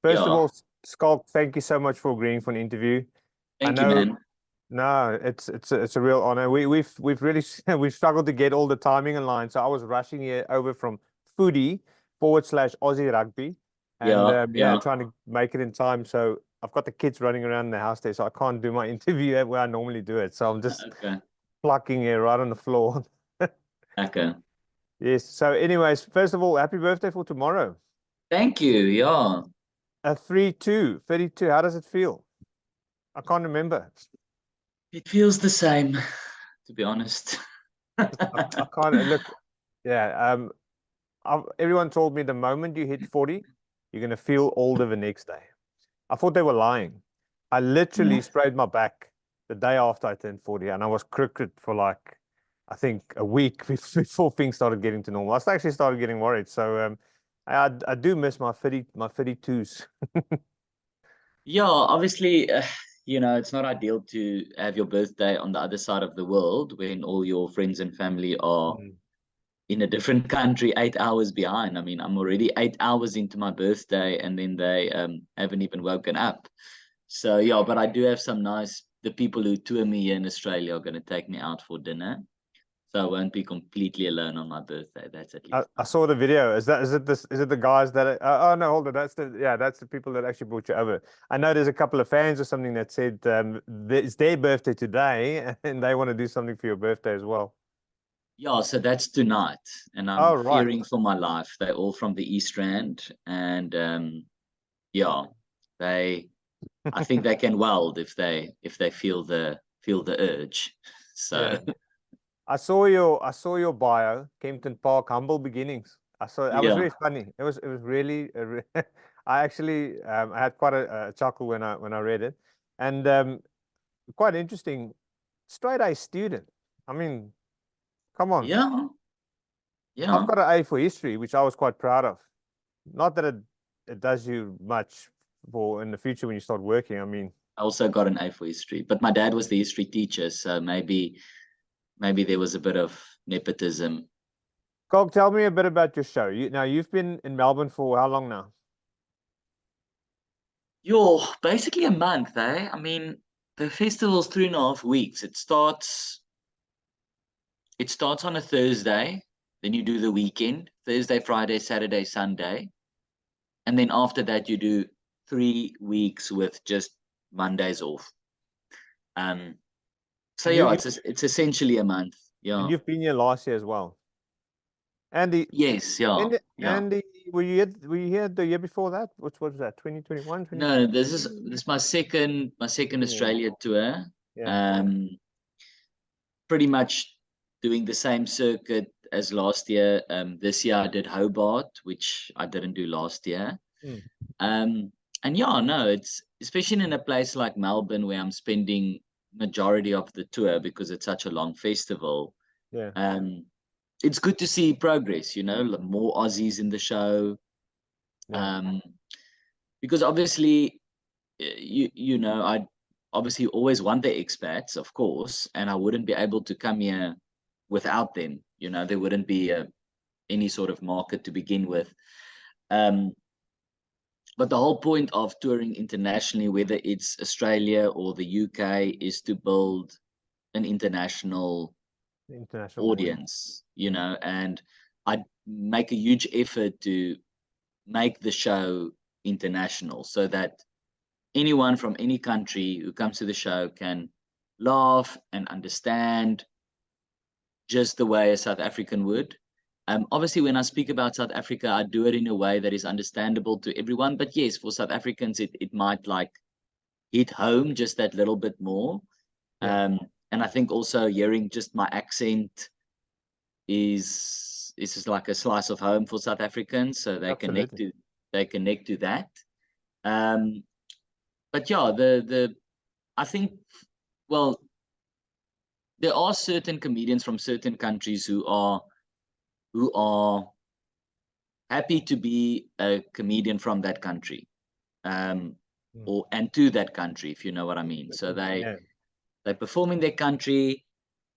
First of Yeah. all, Schalk, thank you so much for agreeing for an interview. I Thank you, know, man. no, it's a real honor. We've really we've struggled to get all the timing in line. So I was rushing here over from foodie/Aussie rugby, and Yeah, yeah, yeah. trying to make it in time. So I've got the kids running around the house there, so I can't do my interview where I normally do it. So I'm just Okay. plucking here right on the floor. Okay. Yes. So, anyways, first of all, happy birthday for tomorrow. Thank you. Yeah. A 32. How does it feel? I can't remember. It feels the same, to be honest. I can't look. Yeah. Everyone told me the moment you hit 40, you're gonna feel older the next day. I thought they were lying. I literally sprayed my back the day after I turned 40, and I was crooked for like, I think a week before things started getting to normal. I actually started getting worried. So I do miss my 32s. Yeah, obviously, it's not ideal to have your birthday on the other side of the world when all your friends and family are in a different country 8 hours behind. I mean, I'm already 8 hours into my birthday and then they haven't even woken up. So, yeah, but I do have the people who tour me here in Australia are going to take me out for dinner. So I won't be completely alone on my birthday. That's at least I nice. saw the video. Is it the guys that oh no, hold on. That's the people that actually brought you over. I know there's a couple of fans or something that said it's their birthday today and they want to do something for your birthday as well. Yeah, so that's tonight, and I'm Oh, right. fearing for my life. They're all from the East Rand, and yeah, I think they can weld if they feel the urge. So Yeah. I saw your bio, Kempton Park, humble beginnings. I saw that was yeah, very funny. It was really I actually I had quite a chuckle when I read it. And quite interesting. Straight A student. I mean, come on. yeah, I've yeah. got an A for history, which I was quite proud of. Not that it does you much for in the future when you start working. I mean, I also got an A for history, but my dad was the history teacher, so maybe there was a bit of nepotism. Cog, tell me a bit about your show. You've been in Melbourne for how long now? You're basically a month, eh? I mean, the festival's 3.5 weeks. It starts on a Thursday, then you do the weekend, Thursday, Friday, Saturday, Sunday. And then after that, you do 3 weeks with just Mondays off. So And yeah, it's essentially a month. Yeah. you've been here last year as well. Andy, Yes, yeah, yeah. Andy, were you here the year before that? What was that? 2021, No, 2022? this is my second Second year. Australia tour. Yeah. Um, Pretty much doing the same circuit as last year. This year I did Hobart, which I didn't do last year. Mm. Um, and yeah, no, it's especially in a place like Melbourne where I'm spending majority of the tour because it's such a long festival. Yeah. Um, it's good to see progress, more Aussies in the show. Yeah. Um, because obviously, I obviously always want the expats, of course, and I wouldn't be able to come here without them. There wouldn't be any sort of market to begin with. But the whole point of touring internationally, whether it's Australia or the UK, is to build an international International audience. audience, and I make a huge effort to make the show international so that anyone from any country who comes to the show can laugh and understand just the way a South African would. Obviously, when I speak about South Africa, I do it in a way that is understandable to everyone. But yes, for South Africans, it might like hit home just that little bit more. Yeah. And I think also hearing just my accent is just like a slice of home for South Africans, so Absolutely. they connect to that. Um, but yeah, the I think, well, there are certain comedians from certain countries who are happy to be a comedian from that country, and to that country, if you know what I mean. So Yeah. they perform in their country,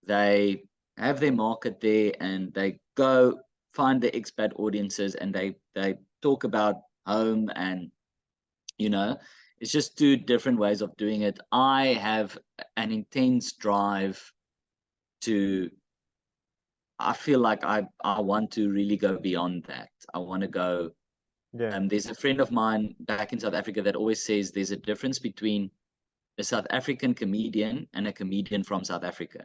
they have their market there, and they go find the expat audiences, and they talk about home and you know, it's just two different ways of doing it. I have an intense drive to, I feel like I want to really go beyond that. I want to go, there's a friend of mine back in South Africa that always says there's a difference between a South African comedian and a comedian from South Africa.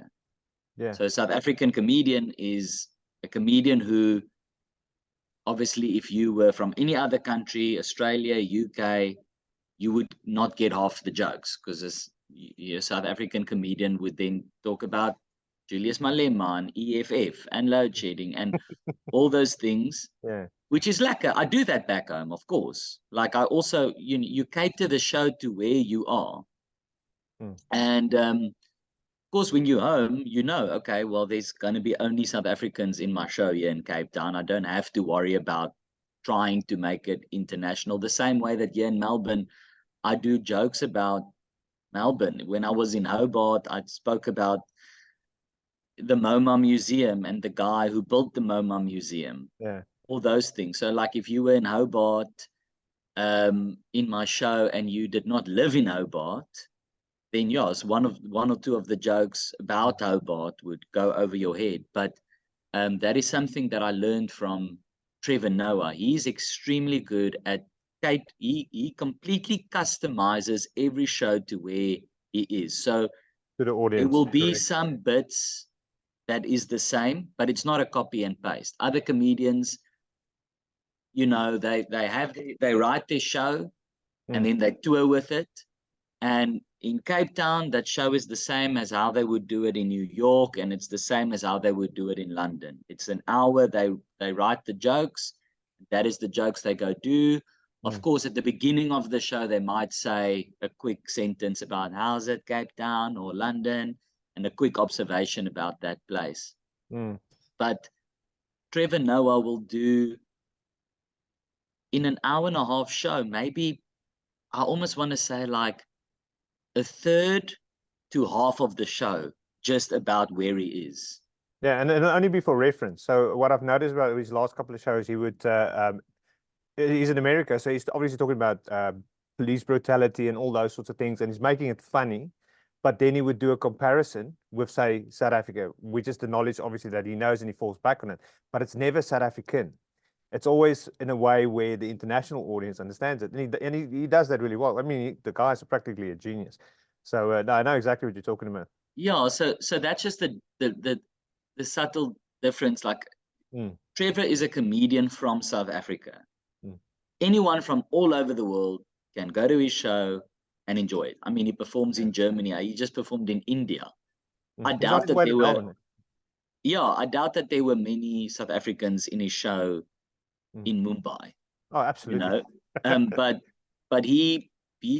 So a South African comedian is a comedian who, obviously, if you were from any other country, Australia, UK, you would not get half the jokes, because a South African comedian would then talk about Julius Malema and EFF and load shedding and all those things, which is lekker. I do that back home, of course. Like, I also, you cater the show to where you are. And of course, when you're home, okay, well, there's going to be only South Africans in my show here in Cape Town. I don't have to worry about trying to make it international. The same way that here in Melbourne, I do jokes about Melbourne. When I was in Hobart, I spoke about the MoMA Museum and the guy who built the MoMA Museum. All those things. So, like, if you were in Hobart in my show and you did not live in Hobart, then yes, one or two of the jokes about Hobart would go over your head. But that is something that I learned from Trevor Noah. He's extremely good at he completely customizes every show to where he is. So to the audience, there will be some bits that is the same, but it's not a copy and paste. Other comedians, they write their show and then they tour with it. And in Cape Town, that show is the same as how they would do it in New York, and it's the same as how they would do it in London. It's an hour, they write the jokes, that is the jokes they go do. Of course, at the beginning of the show, they might say a quick sentence about how's it, Cape Town or London, and a quick observation about that place. But Trevor Noah will do, in an hour and a half show, maybe, I almost want to say, like, a third to half of the show just about where he is. Yeah, and it'll only be for reference. So what I've noticed about his last couple of shows, he would he's in America, so he's obviously talking about police brutality and all those sorts of things, and he's making it funny. But then he would do a comparison with, say, South Africa, which is the knowledge, obviously, that he knows, and he falls back on it. But it's never South African. It's always in a way where the international audience understands it, and he does that really well. I mean, the guy's practically a genius. So no, I know exactly what you're talking about. Yeah, so that's just the subtle difference. Like, Trevor is a comedian from South Africa. Anyone from all over the world can go to his show and enjoy it. I mean, he performs in Germany. He just performed in India. I doubt that there were. Yeah, I doubt that there were many South Africans in his show in Mumbai. Oh, absolutely. But he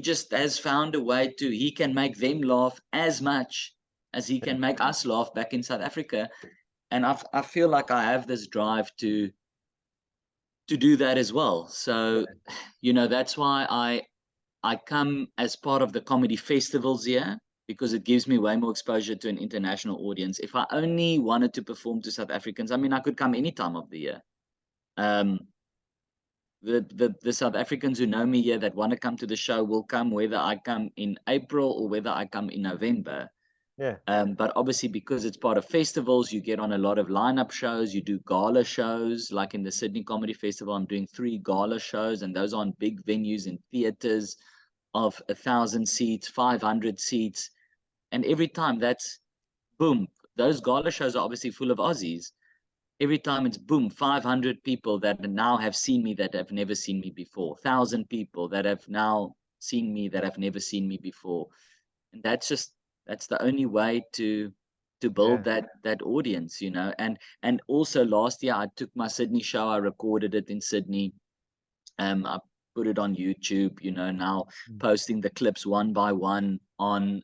just has found a way to. He can make them laugh as much as he can make us laugh back in South Africa, and I feel like I have this drive to do that as well. So, that's why I come as part of the comedy festivals here, because it gives me way more exposure to an international audience. If I only wanted to perform to South Africans, I mean, I could come any time of the year. The South Africans who know me here that want to come to the show will come, whether I come in April or whether I come in November. But obviously, because it's part of festivals, you get on a lot of lineup shows. You do gala shows, like in the Sydney Comedy Festival. I'm doing 3 gala shows, and those are on big venues in theaters of 1,000 seats, 500 seats, and every time that's boom. Those gala shows are obviously full of Aussies. Every time it's boom, 500 people that now have seen me that have never seen me before, 1,000 people that have now seen me that have never seen me before, and that's the only way to build that audience, And also last year I took my Sydney show, I recorded it in Sydney. I put it on YouTube, now posting the clips one by one on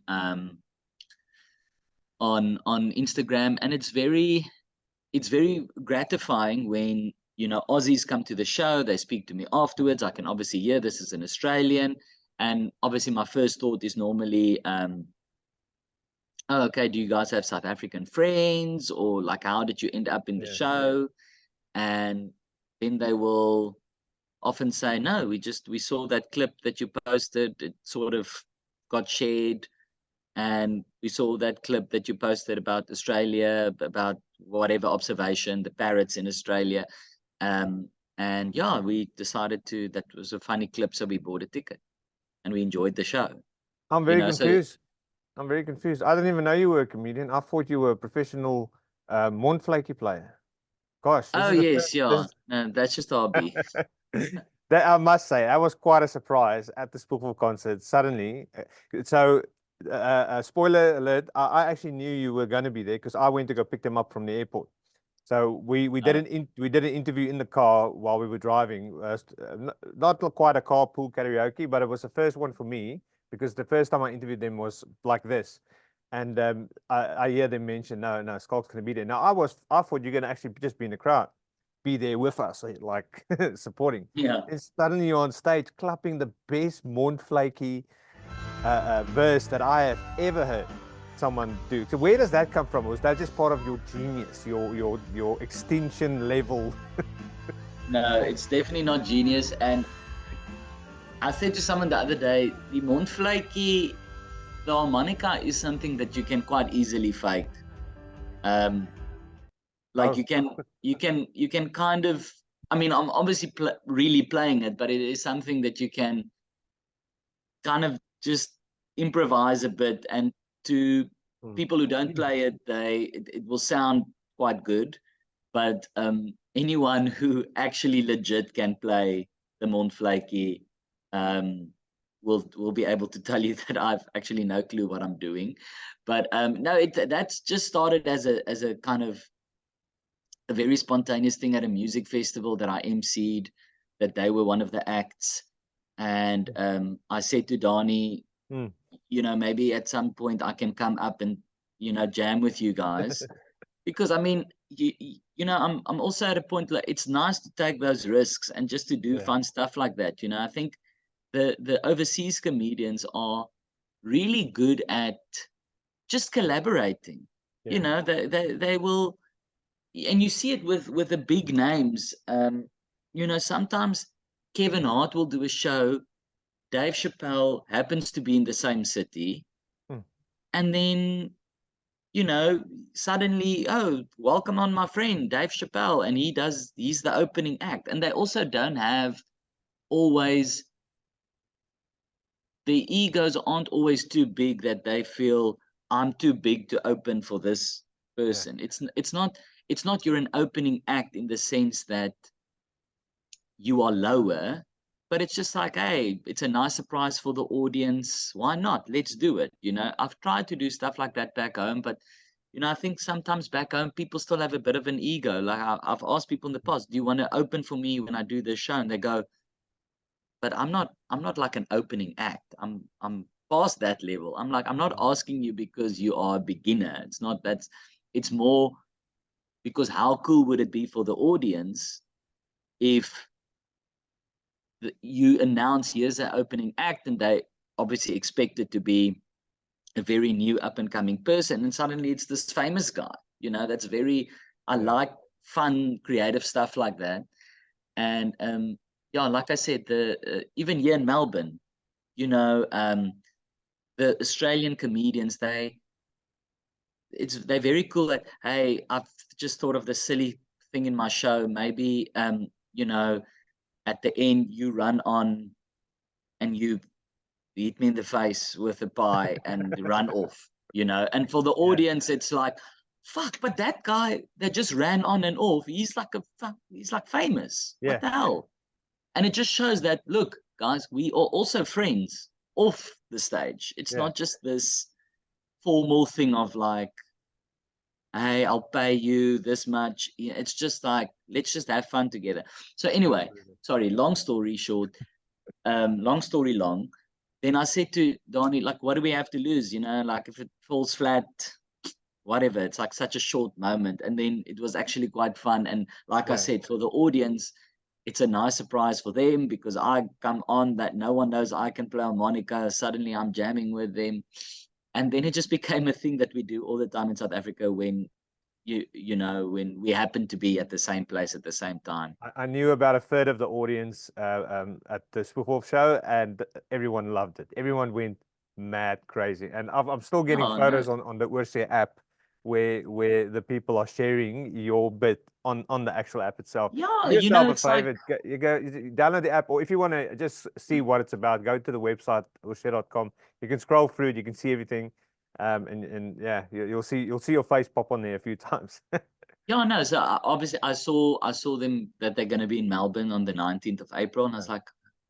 Instagram, and it's very gratifying when Aussies come to the show, they speak to me afterwards. I can obviously hear this is an Australian, and obviously my first thought is normally oh, okay, do you guys have South African friends, or like how did you end up in the show? And then they will often say, no, we saw that clip that you posted, it sort of got shared, and we saw that clip that you posted about Australia, about whatever observation, the parrots in Australia. And yeah, we decided that was a funny clip, so we bought a ticket and we enjoyed the show. I'm very confused. I'm very confused. I didn't even know you were a comedian. I thought you were a professional Montvlakie player. Gosh, this Oh is the yes, first, yeah. No, that's just a hobby. that I must say, that was quite a surprise at the Spookville concert. Suddenly, so spoiler alert, I actually knew you were going to be there because I went to go pick them up from the airport. So we did an interview in the car while we were driving. Not quite a carpool karaoke, but it was the first one for me because the first time I interviewed them was like this. And I hear them mention, no, Schalk's going to be there. Now I thought you're going to actually just be in the crowd, be there with us, like supporting. Yeah. And suddenly you're on stage clapping the best Montvlakie verse that I have ever heard someone do. So where does that come from? Was that just part of your genius, your extinction level? No, it's definitely not genius. And I said to someone the other day, the Montvlakie, the harmonica is something that you can quite easily fake. Like you can kind of, I mean, I'm obviously really playing it, but it is something that you can kind of just improvise a bit, and to people who don't play it, it will sound quite good. But anyone who actually legit can play the Montvlakie will be able to tell you that I've actually no clue what I'm doing. But no, that's just started as a kind of a very spontaneous thing at a music festival that I emceed, that they were one of the acts. And I said to Donnie, you know, maybe at some point I can come up and, you know, jam with you guys. Because I mean, you know, I'm also at a point like it's nice to take those risks and just to do fun stuff like that. You know, I think the overseas comedians are really good at just collaborating. You know, they will, and you see it with the big names. You know, sometimes Kevin Hart will do a show. Dave Chappelle happens to be in the same city, and then, you know, suddenly, oh, welcome on my friend Dave Chappelle, and he's the opening act. And they also don't have always, the egos aren't always too big that they feel I'm too big to open for this person. It's not you're an opening act in the sense that you are lower, but it's just like, hey, it's a nice surprise for the audience. Why not? Let's do it. You know, I've tried to do stuff like that back home, but you know, I think sometimes back home people still have a bit of an ego. Like I've asked people in the past, do you want to open for me when I do this show? And they go, but I'm not like an opening act. I'm past that level. I'm like, I'm not asking you because you are a beginner. It's not that. It's more because how cool would it be for the audience if you announce here's an opening act, and they obviously expect it to be a very new up and coming person, and suddenly it's this famous guy. You know, that's very, I like fun, creative stuff like that. And yeah, like I said, the even here in Melbourne, you know, the Australian comedians, they're very cool at, hey, I've just thought of this silly thing in my show. Maybe you know, at the end you run on and you hit me in the face with a pie and run off, you know. And for the audience, it's like, fuck, but that guy that just ran on and off, he's like famous. What the hell? And it just shows that, look, guys, we are also friends off the stage. It's not just this formal thing of like, hey, I'll pay you this much. It's just like, let's just have fun together. So anyway, sorry, long story short, long story long. Then I said to Donnie, like, what do we have to lose? You know, like if it falls flat, whatever. It's like such a short moment. And then it was actually quite fun. And like I said, for the audience, it's a nice surprise for them because I come on that no one knows I can play harmonica. Suddenly I'm jamming with them. And then it just became a thing that we do all the time in South Africa when you know, when we happened to be at the same place at the same time. I knew about a third of the audience at the Spoof show, and everyone loved it. Everyone went mad crazy, and I'm still getting Oh no. photos on the Oorsee app where the people are sharing your bit on the actual app itself. Yeah, Do you yourself know, a it's like, favor, you download the app, or if you want to just see what it's about, go to the website oorsee.com. You can scroll through it, you can see everything, and yeah, you'll see your face pop on there a few times. yeah, no. So obviously, I saw them that they're going to be in Melbourne on the 19th of April, and I was like,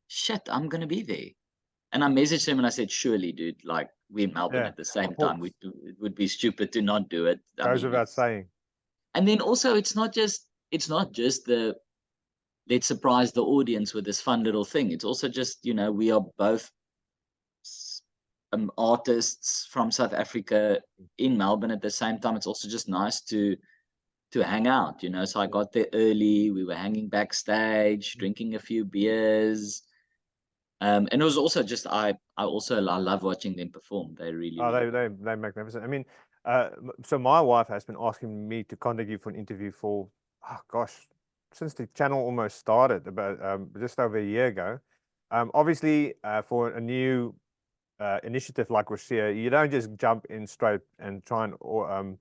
shit, I'm going to be there. And I messaged him and I said, surely, dude, like we're in Melbourne Yeah, at the same of time. course. It would be stupid to not do it. I Goes mean, without it's, saying. and then also it's not just the let's surprise the audience with this fun little thing. It's also just, you know, we are both artists from South Africa in Melbourne at the same time. It's also just nice to hang out, you know. So I got there early. We were hanging backstage, drinking a few beers. And it was also just I love watching them perform. They really, Oh, really they magnificent. I mean, so my wife has been asking me to contact you for an interview for, oh gosh, since the channel almost started about just over a year ago. Obviously, for a new initiative like Oorsee, you don't just jump in straight and try and or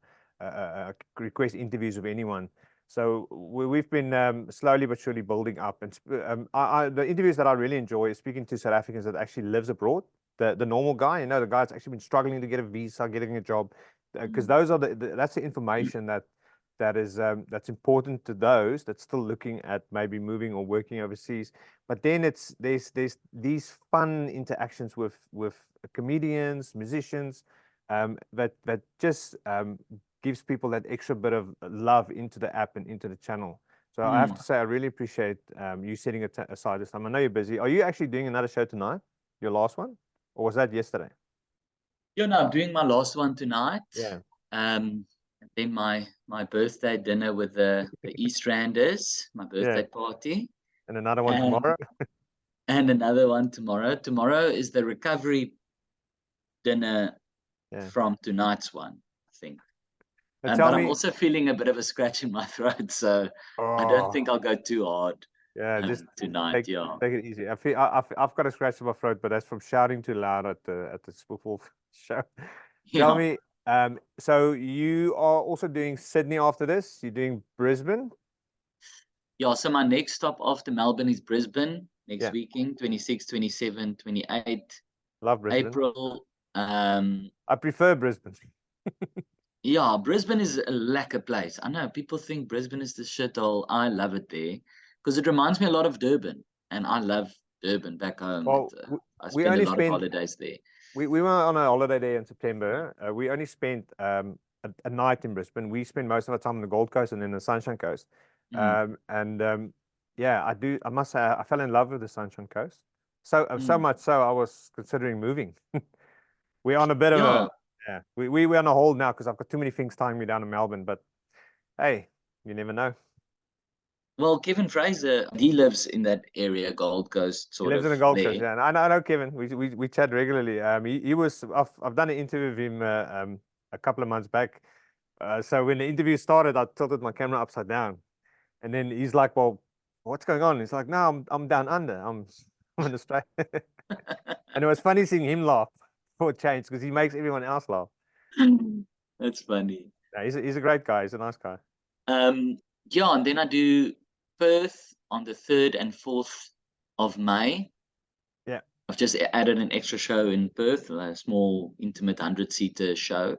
request interviews with anyone. So we've been slowly but surely building up. And the interviews that I really enjoy is speaking to South Africans that actually lives abroad. The normal guy, you know, the guy that's actually been struggling to get a visa, getting a job, because those are that's the information that is that's important to those that's still looking at maybe moving or working overseas. But then there's these fun interactions with comedians, musicians, that just gives people that extra bit of love into the app and into the channel. So I have to say, I really appreciate you setting aside this time. I know you're busy. Are you actually doing another show tonight? Your last one? Or was that yesterday? Yeah, no, I'm doing my last one tonight. Yeah. And then my birthday dinner with the East Randers, my birthday party. And another one And tomorrow? and another one tomorrow. Tomorrow is the recovery dinner from tonight's one, I think. And But tell I'm me, also feeling a bit of a scratch in my throat, so I don't think oh, I'll go too hard yeah, just tonight. take Yeah. take it easy. I've got a scratch in my throat, but that's from shouting too loud at the Spoof show. Tell Yeah. me, so you are also doing Sydney after this? You're doing Brisbane? Yeah, so my next stop after Melbourne is Brisbane next Yeah, weekend, 26, 27, 28 love Brisbane. April. I prefer Brisbane. Yeah, Brisbane is a lekker place. I know people think Brisbane is the shithole. I love it there because it reminds me a lot of Durban, and I love Durban back home. Well, I we spend a only lot of spent holidays there. we were on a holiday there in September. We only spent a night in Brisbane. We spent most of our time on the Gold Coast and then the Sunshine Coast. Yeah, I must say, I fell in love with the Sunshine Coast. So much so I was considering moving. We're on a bit of Yeah. a yeah. We're on a hold now because I've got too many things tying me down in Melbourne. But hey, you never know. Well, Kevin Fraser, he lives in that area, Gold Coast, He sort lives of in the Gold Coast, there. yeah. And I know Kevin. We chat regularly. He was. I've done an interview with him a couple of months back. So when the interview started, I tilted my camera upside down, and then he's like, "Well, what's going on?" He's like, "No, I'm down under. I'm in Australia." And it was funny seeing him laugh for a change because he makes everyone else laugh. That's funny. Yeah, he's a great guy. He's a nice guy. Yeah, and then I do Perth on the 3rd and 4th of May. Yeah. I've just added an extra show in Perth, a small, intimate 100-seater show.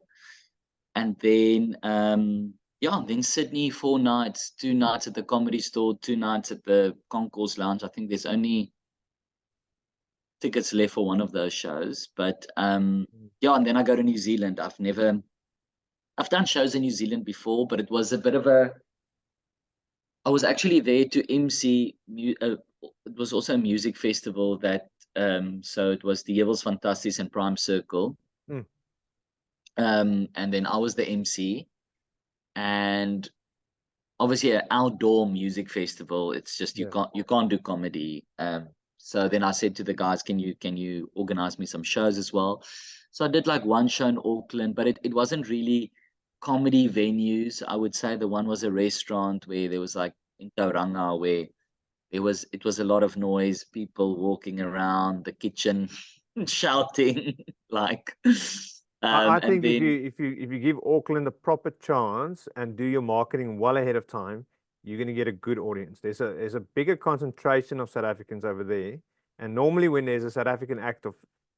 And then, then Sydney, 4 nights, 2 nights at the Comedy Store, 2 nights at the Concourse Lounge. I think there's only tickets left for one of those shows. But and then I go to New Zealand. I've done shows in New Zealand before, but it was a bit of I was actually there to MC. It was also a music festival that, so it was the Jewels Fantasties and Prime Circle. Mm. And then I was the MC, and obviously an outdoor music festival. It's just you can't do comedy. So then I said to the guys, can you organize me some shows as well? So I did like one show in Auckland, but it wasn't really comedy venues. I would say the one was a restaurant where there was like in Tauranga where it was a lot of noise, people walking around the kitchen shouting like I and think then if you give Auckland a proper chance and do your marketing well ahead of time, you're going to get a good audience. There's a bigger concentration of South Africans over there, and normally when there's a South African act of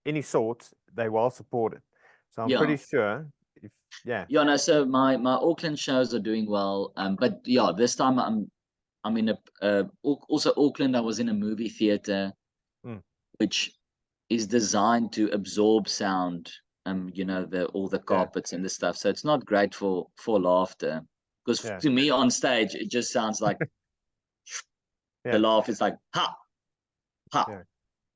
any sort, they well support it. So I'm yeah. pretty sure if yeah. Yeah, no, so my Auckland shows are doing well. But yeah, this time I'm in also Auckland, I was in a movie theater Mm. which is designed to absorb sound, you know, all the Yeah, carpets and the stuff. So it's not great for laughter. Because yeah, to me on stage it just sounds like the yeah, laugh is like ha ha. yeah.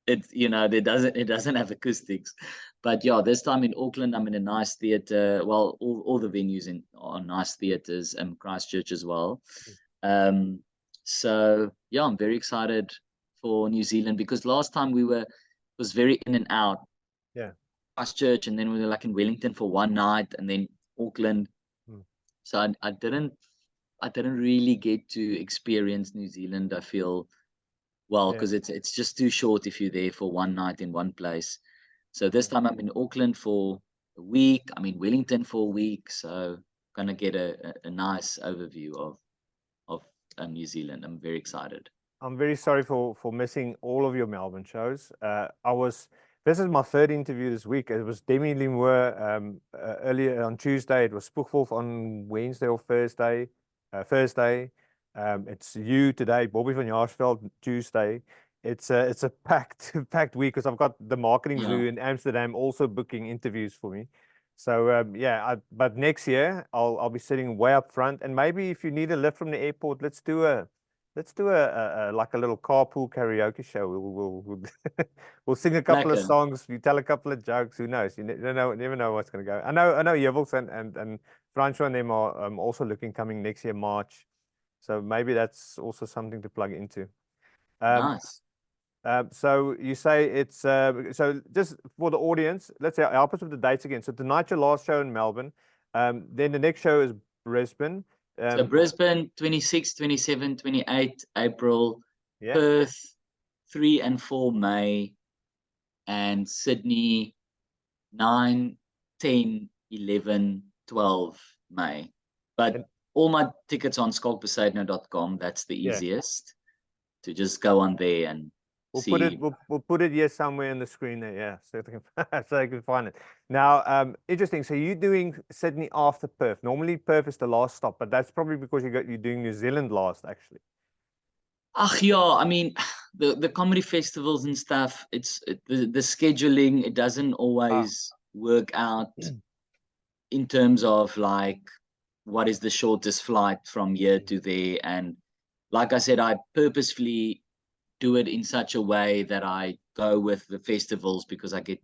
It, you know, it doesn't have acoustics. But yeah, this time in Auckland I'm in a nice theater. Well, all the venues are nice theaters, and Christchurch as well. Um so yeah, I'm very excited for New Zealand because last time was very in and out. Yeah. Christchurch, and then we were like in Wellington for one night, and then Auckland. Mm. So I didn't really get to experience New Zealand. I feel well Yeah. because it's just too short if you're there for one night in one place. So this Mm. time I'm in Auckland for a week. I'm in Wellington for a week, so gonna get a nice overview of New Zealand. I'm very excited. I'm very sorry for missing all of your Melbourne shows. This is my third interview this week. It was Demi Limur earlier on Tuesday. It was Spookvolf on Wednesday or Thursday. Thursday. It's you today, Bobby van Jaarsveld Tuesday. It's a packed week because I've got the marketing Yeah, zoo in Amsterdam also booking interviews for me. So yeah, but next year I'll be sitting way up front, and maybe if you need a lift from the airport, let's do a like a little carpool karaoke show. We'll sing a couple of lekker. songs. You tell a couple of jokes. Who knows? You never know what's going to go. I know Jevels and Franco and them are also looking coming next year March. So maybe that's also something to plug into. Um, Nice. so you say it's so just for the audience. Let's say help us with the dates again. So tonight's your last show in Melbourne. Then the next show is Brisbane. So Um, Brisbane, 26, 27, 28 April, yeah. Perth, 3 and 4 May, and Sydney, 9, 10, 11, 12 May. But And all my tickets on schalkbezuidenhout.com, that's the yeah. easiest to just go on there and We'll put it see. we'll put it here somewhere in the screen there, yeah, so they can so they can find it. Now, interesting. So you're doing Sydney after Perth. Normally Perth is the last stop, but that's probably because you're doing New Zealand last, actually. Ach yeah, I mean, the comedy festivals and stuff, the scheduling, it doesn't Ah, always work out in terms of like what is the shortest flight from here to there. And like I said, I purposefully do it in such a way that I go with the festivals because I get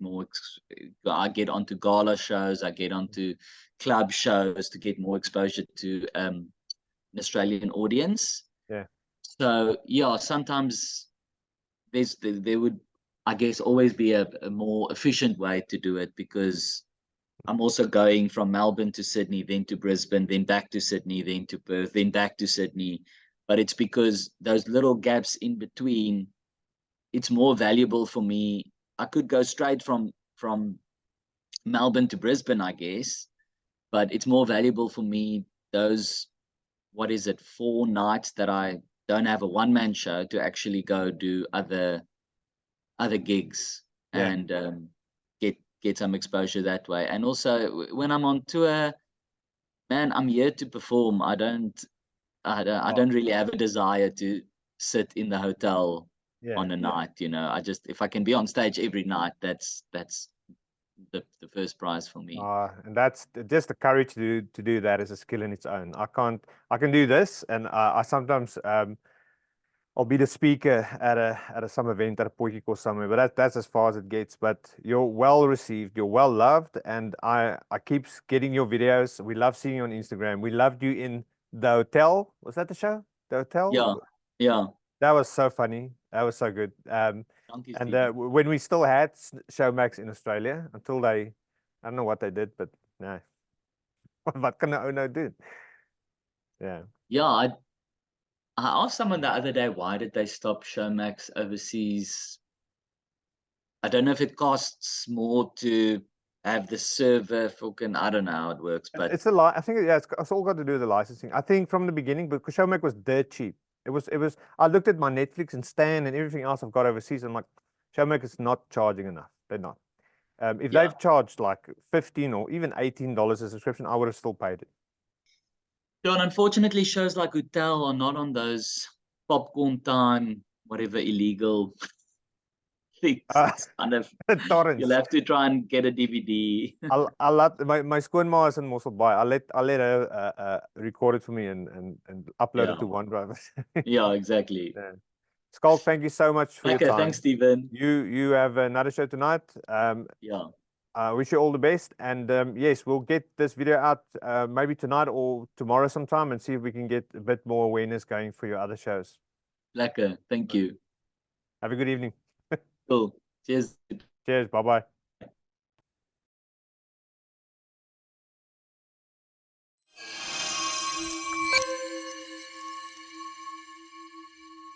I get onto gala shows, I get onto club shows to get more exposure to an Australian audience. yeah, So yeah, sometimes there would, I guess, always be a more efficient way to do it because I'm also going from Melbourne to Sydney, then to Brisbane, then back to Sydney, then to Perth, then back to Sydney. But it's because those little gaps in between, it's more valuable for me. I could go straight from Melbourne to Brisbane, I guess, but it's more valuable for me those, what is it, 4 nights that I don't have a one-man show to actually go do other gigs yeah. and get some exposure that way. And also when I'm on tour, man, I'm here to perform. I Oh, don't really have a desire to sit in the hotel yeah. on a night, you know. I just, if I can be on stage every night, that's the first prize for me. And that's just the courage to do that is a skill in its own. I can do this, and I sometimes I'll be the speaker at some event at a potjie or somewhere, but that's as far as it gets. But you're well received, you're well loved, and I keep getting your videos. We love seeing you on Instagram. We loved you in the hotel. Was that the show? The hotel? Yeah, yeah. That was so funny. That was so good. Thank you, And Steven. when we still had Showmax in Australia until I don't know what they did, but no. Wat kan 'n ou nou doen? Yeah. Yeah, I asked someone the other day, why did they stop Showmax overseas? I don't know if it costs more to have the server fucking, I don't know how it works, but It's a lot. I think, yeah, it's all got to do with the licensing. I think from the beginning, because Showmax was dirt cheap. It was, I looked at my Netflix and Stan and everything else I've got overseas. I'm like, Showmax is not charging enough. They're not. If yeah. they've charged like $15 or even $18 a subscription, I would have still paid it. John, unfortunately, shows like Hotel are not on those popcorn time, whatever illegal things. It's kind of, Torrents. you'll have to try and get a DVD. I'll let my skoonma is in Mossel Bay. I'll let her record it for me and upload it to OneDrive. Yeah, exactly. Yeah. Schalk, thank you so much for your Okay, time. thanks, Steven. You have another show tonight. Yeah. I wish you all the best. And yes, we'll get this video out maybe tonight or tomorrow sometime and see if we can get a bit more awareness going for your other shows. Lekker. Thank you. Have a good evening. Cool. Cheers. Cheers. Bye-bye.